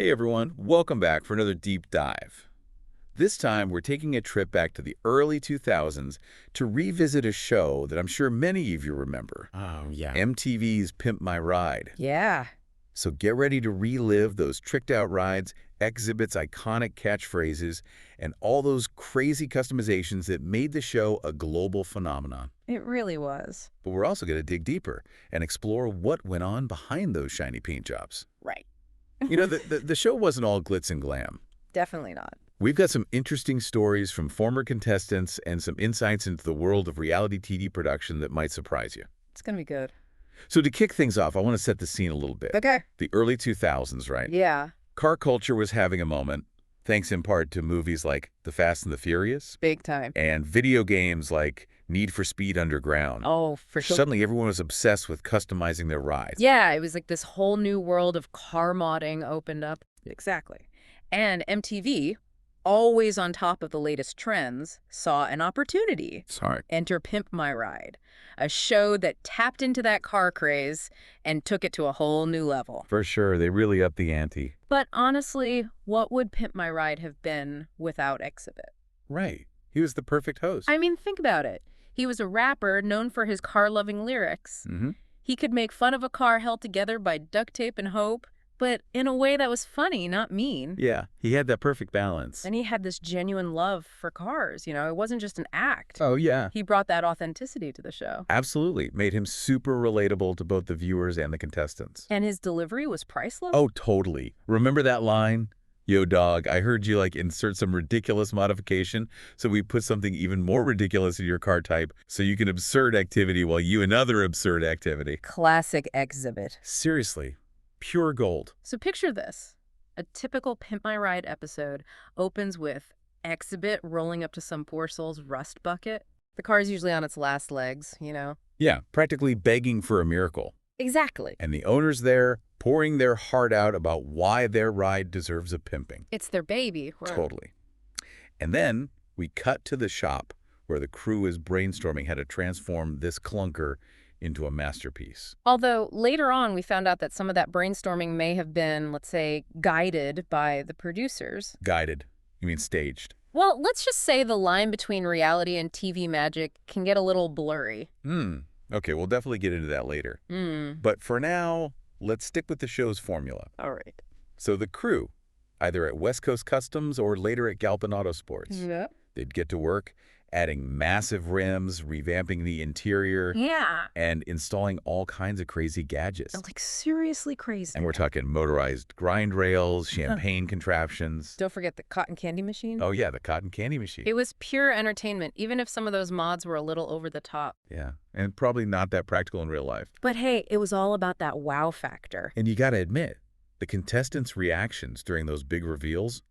Hey everyone, welcome back for another deep dive. This time we're taking a trip back to the early 2000s to revisit a show that I'm sure many of you remember, Oh, yeah. MTV's Pimp My Ride. Yeah. So get ready to relive those tricked-out rides, exhibits iconic catchphrases, and all those crazy customizations that made the show a global phenomenon. It really was. But we're also going to dig deeper and explore what went on behind those shiny paint jobs. Right. The show wasn't all glitz and glam. Definitely not. We've got some interesting stories from former contestants and some insights into the world of reality TV production that might surprise you. It's going to be good. So to kick things off, I want to set the scene a little bit. Okay. The early 2000s, right? Yeah. Car culture was having a moment, thanks in part to movies like The Fast and the Furious Big time. and video games like Need for Speed Underground. Oh, for sure. Suddenly, everyone was obsessed with customizing their rides. Yeah, it was like this whole new world of car modding opened up. Exactly. And MTV, always on top of the latest trends, saw an opportunity. Sorry. Enter Pimp My Ride, a show that tapped into that car craze and took it to a whole new level. For sure, they really upped the ante. But honestly, what would Pimp My Ride have been without Exhibit? Right. He was the perfect host. I mean, think about it. He was a rapper known for his car-loving lyrics. Mm-hmm. He could make fun of a car held together by duct tape and hope, but in a way that was funny, not mean. Yeah, he had that perfect balance. And he had this genuine love for cars, It wasn't just an act. Oh, yeah. He brought that authenticity to the show. Absolutely. Made him super relatable to both the viewers and the contestants. And his delivery was priceless? Oh, totally. Remember that line? Yo, dog, I heard you, insert some ridiculous modification, so we put something even more ridiculous in your car type so you can absurd activity while you another absurd activity. Classic Exhibit. Seriously. Pure gold. So picture this. A typical Pimp My Ride episode opens with Exhibit rolling up to some poor soul's rust bucket. The car's usually on its last legs, Yeah, practically begging for a miracle. Exactly. And the owners there pouring their heart out about why their ride deserves a pimping. It's their baby. Totally. And then we cut to the shop where the crew is brainstorming how to transform this clunker into a masterpiece. Although later on we found out that some of that brainstorming may have been, let's say, guided by the producers. Guided. You mean staged? Well, let's just say the line between reality and TV magic can get a little blurry. Okay, we'll definitely get into that later. But for now, let's stick with the show's formula. All right. So the crew, either at West Coast Customs or later at Galpin Autosports, they'd get to work adding massive rims, revamping the interior, and installing all kinds of crazy gadgets. Like seriously crazy. And we're talking motorized grind rails, champagne contraptions. Don't forget the cotton candy machine. Oh, yeah, the cotton candy machine. It was pure entertainment, even if some of those mods were a little over the top. Yeah, and probably not that practical in real life. But hey, it was all about that wow factor. And you got to admit, the contestants' reactions during those big reveals,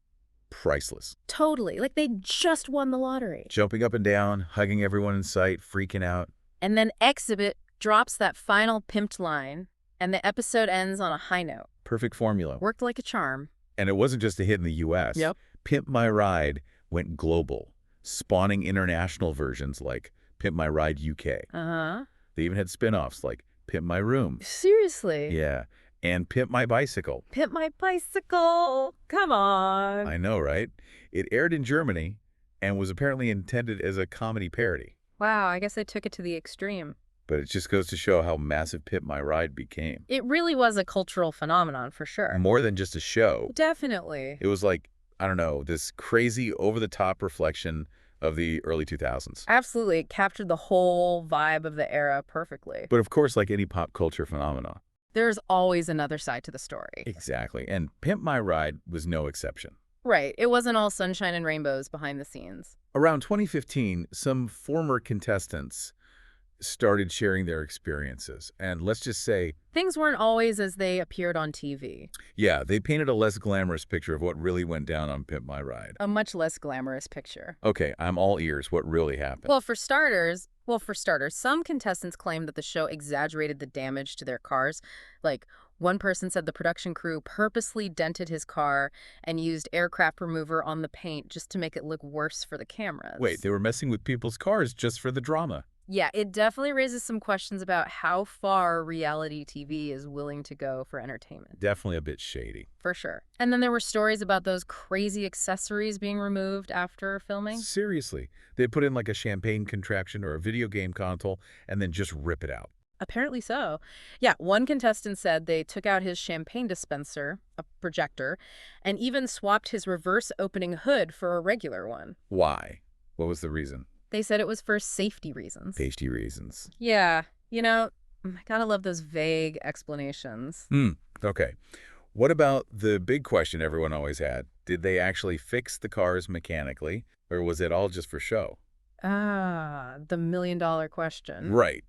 priceless. Totally. Like they just won the lottery. Jumping up and down, hugging everyone in sight, freaking out. And then Exhibit drops that final pimped line, and the episode ends on a high note. Perfect formula. Worked like a charm. And it wasn't just a hit in the U.S. Yep. Pimp My Ride went global, spawning international versions like Pimp My Ride UK. Uh-huh. They even had spin-offs like Pimp My Room. Seriously? Yeah. And Pimp My Bicycle. Pimp My Bicycle. Come on. I know, right? It aired in Germany and was apparently intended as a comedy parody. Wow, I guess they took it to the extreme. But it just goes to show how massive Pimp My Ride became. It really was a cultural phenomenon, for sure. More than just a show. Definitely. It was like, I don't know, this crazy over-the-top reflection of the early 2000s. Absolutely. It captured the whole vibe of the era perfectly. But of course, like any pop culture phenomenon. There's always another side to the story. Exactly. And Pimp My Ride was no exception. Right. It wasn't all sunshine and rainbows behind the scenes. Around 2015, some former contestants started sharing their experiences. And let's just say, Things weren't always as they appeared on TV. yeah, they painted a less glamorous picture of what really went down on Pimp My Ride. A much less glamorous picture. Okay, I'm all ears. What really happened? Well, for starters, some contestants claimed that the show exaggerated the damage to their cars. Like, one person said the production crew purposely dented his car and used aircraft remover on the paint just to make it look worse for the cameras. Wait, they were messing with people's cars just for the drama. Yeah, it definitely raises some questions about how far reality TV is willing to go for entertainment. Definitely a bit shady. For sure. And then there were stories about those crazy accessories being removed after filming. Seriously. They put in like a champagne contraption or a video game console and then just rip it out. Apparently so. Yeah, one contestant said they took out his champagne dispenser, a projector, and even swapped his reverse opening hood for a regular one. Why? What was the reason? They said it was for safety reasons. Tasty reasons. Yeah, I gotta love those vague explanations. Okay. What about the big question everyone always had? Did they actually fix the cars mechanically, or was it all just for show? Ah, the million-dollar question. Right.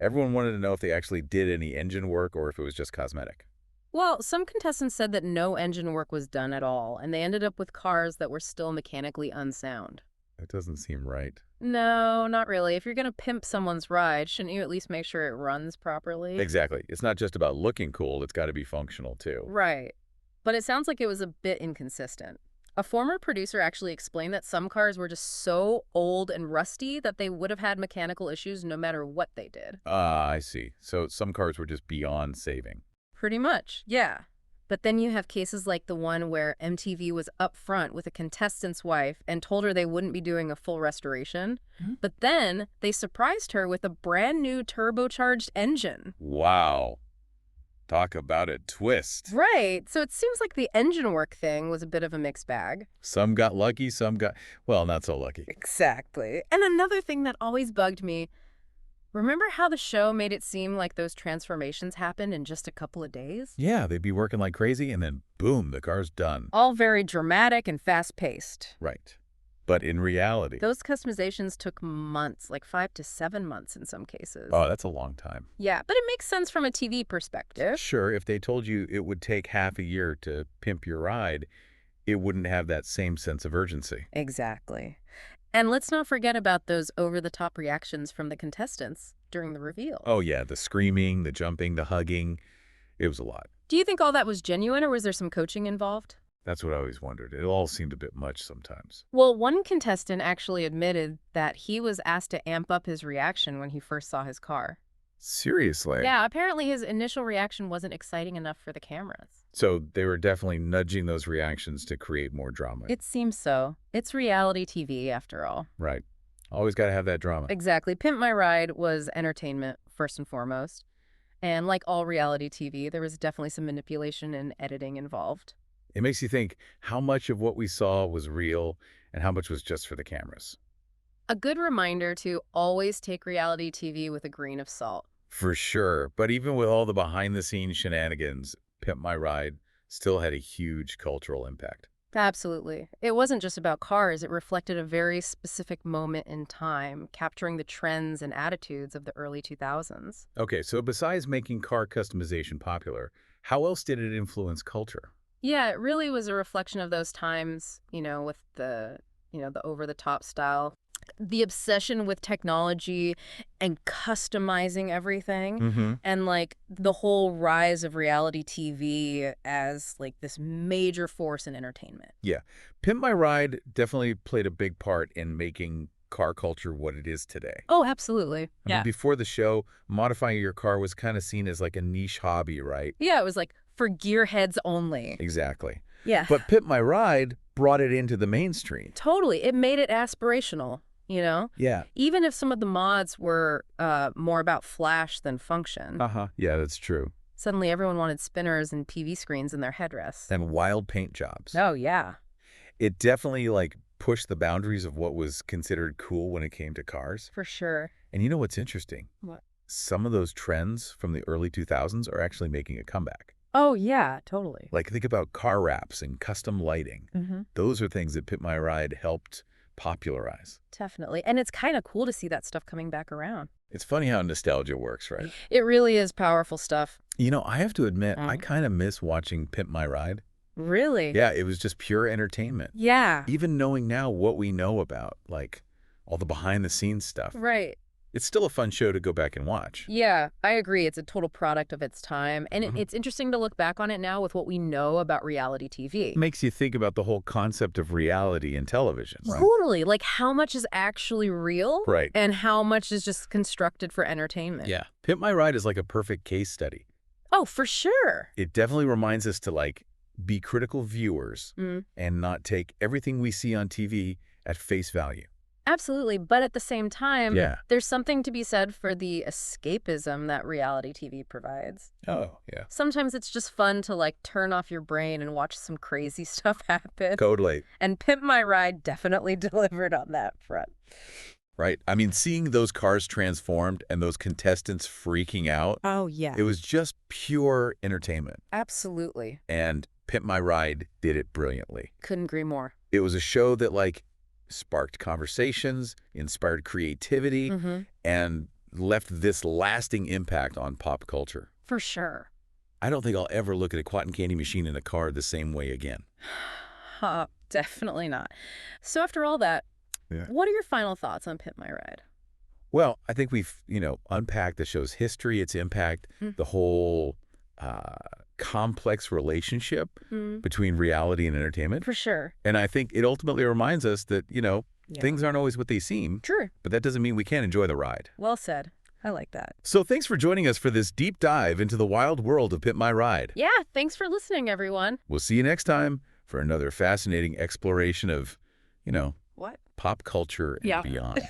Everyone wanted to know if they actually did any engine work or if it was just cosmetic. Well, some contestants said that no engine work was done at all, and they ended up with cars that were still mechanically unsound. That doesn't seem right. No, not really. If you're going to pimp someone's ride, shouldn't you at least make sure it runs properly? Exactly. It's not just about looking cool, it's got to be functional too. Right. But it sounds like it was a bit inconsistent. A former producer actually explained that some cars were just so old and rusty that they would have had mechanical issues no matter what they did. Ah, I see. So some cars were just beyond saving. Pretty much, yeah. But then you have cases like the one where MTV was up front with a contestant's wife and told her they wouldn't be doing a full restoration. But then they surprised her with a brand new turbocharged engine. Wow. Talk about a twist. Right. So it seems like the engine work thing was a bit of a mixed bag. Some got lucky, some got, well, not so lucky. Exactly. And another thing that always bugged me, remember how the show made it seem like those transformations happened in just a couple of days? Yeah, they'd be working like crazy and then boom, the car's done. All very dramatic and fast-paced. Right. But in reality... Those customizations took months, like 5 to 7 months in some cases. Oh, that's a long time. Yeah, but it makes sense from a TV perspective. Sure, if they told you it would take half a year to pimp your ride, it wouldn't have that same sense of urgency. Exactly. And let's not forget about those over-the-top reactions from the contestants during the reveal. Oh yeah, the screaming, the jumping, the hugging. It was a lot. Do you think all that was genuine, or was there some coaching involved? That's what I always wondered. It all seemed a bit much sometimes. Well, one contestant actually admitted that he was asked to amp up his reaction when he first saw his car. Seriously? Yeah, apparently his initial reaction wasn't exciting enough for the cameras. So they were definitely nudging those reactions to create more drama. It seems so. It's reality TV, after all. Right. Always got to have that drama. Exactly. Pimp My Ride was entertainment, first and foremost. And like all reality TV, there was definitely some manipulation and editing involved. It makes you think how much of what we saw was real and how much was just for the cameras. A good reminder to always take reality TV with a grain of salt. For sure. But even with all the behind-the-scenes shenanigans, Pimp My Ride still had a huge cultural impact. Absolutely. It wasn't just about cars. It reflected a very specific moment in time, capturing the trends and attitudes of the early 2000s. Okay, so besides making car customization popular, how else did it influence culture? Yeah, it really was a reflection of those times, with the over-the-top style. The obsession with technology and customizing everything, and like the whole rise of reality TV as like this major force in entertainment. Yeah, Pimp My Ride definitely played a big part in making car culture what it is today. Oh, absolutely. I mean, before the show, modifying your car was kind of seen as like a niche hobby, right? Yeah, it was like for gearheads only. Exactly. Yeah. But Pimp My Ride brought it into the mainstream. Totally. It made it aspirational. Yeah. Even if some of the mods were more about flash than function. Yeah, that's true. Suddenly everyone wanted spinners and PV screens in their headrests. And wild paint jobs. Oh, yeah. It definitely, pushed the boundaries of what was considered cool when it came to cars. For sure. And you know what's interesting? What? Some of those trends from the early 2000s are actually making a comeback. Oh, yeah, totally. Think about car wraps and custom lighting. Those are things that Pimp My Ride helped popularize. Definitely. And it's kind of cool to see that stuff coming back around. It's funny how nostalgia works, right? It really is powerful stuff. I have to admit, I kind of miss watching Pimp My Ride. Really? Yeah, it was just pure entertainment. Yeah. Even knowing now what we know about, all the behind-the-scenes stuff. Right. it's still a fun show to go back and watch. Yeah, I agree. It's a total product of its time. And it's interesting to look back on it now with what we know about reality TV. Makes you think about the whole concept of reality in television, right? Totally. Like how much is actually real? Right. And how much is just constructed for entertainment. Yeah. Pimp My Ride is like a perfect case study. Oh, for sure. It definitely reminds us to, like, be critical viewers and not take everything we see on TV at face value. Absolutely. But at the same time, Yeah. there's something to be said for the escapism that reality TV provides. Oh, yeah. Sometimes it's just fun to, like, turn off your brain and watch some crazy stuff happen. Totally. And Pimp My Ride definitely delivered on that front. Right. I mean, seeing those cars transformed and those contestants freaking out. Oh, yeah. It was just pure entertainment. Absolutely. And Pimp My Ride did it brilliantly. Couldn't agree more. It was a show that, like, sparked conversations, inspired creativity, and left this lasting impact on pop culture. For sure. I don't think I'll ever look at a cotton candy machine in a car the same way again. Definitely not. So after all that, what are your final thoughts on Pimp My Ride? Well, I think we've, unpacked the show's history, its impact, the whole complex relationship between reality and entertainment. For sure. And I think it ultimately reminds us that, things aren't always what they seem. True. But that doesn't mean we can't enjoy the ride. Well said. I like that. So thanks for joining us for this deep dive into the wild world of Pimp My Ride. Yeah, thanks for listening, everyone. We'll see you next time for another fascinating exploration of, What? pop culture and beyond.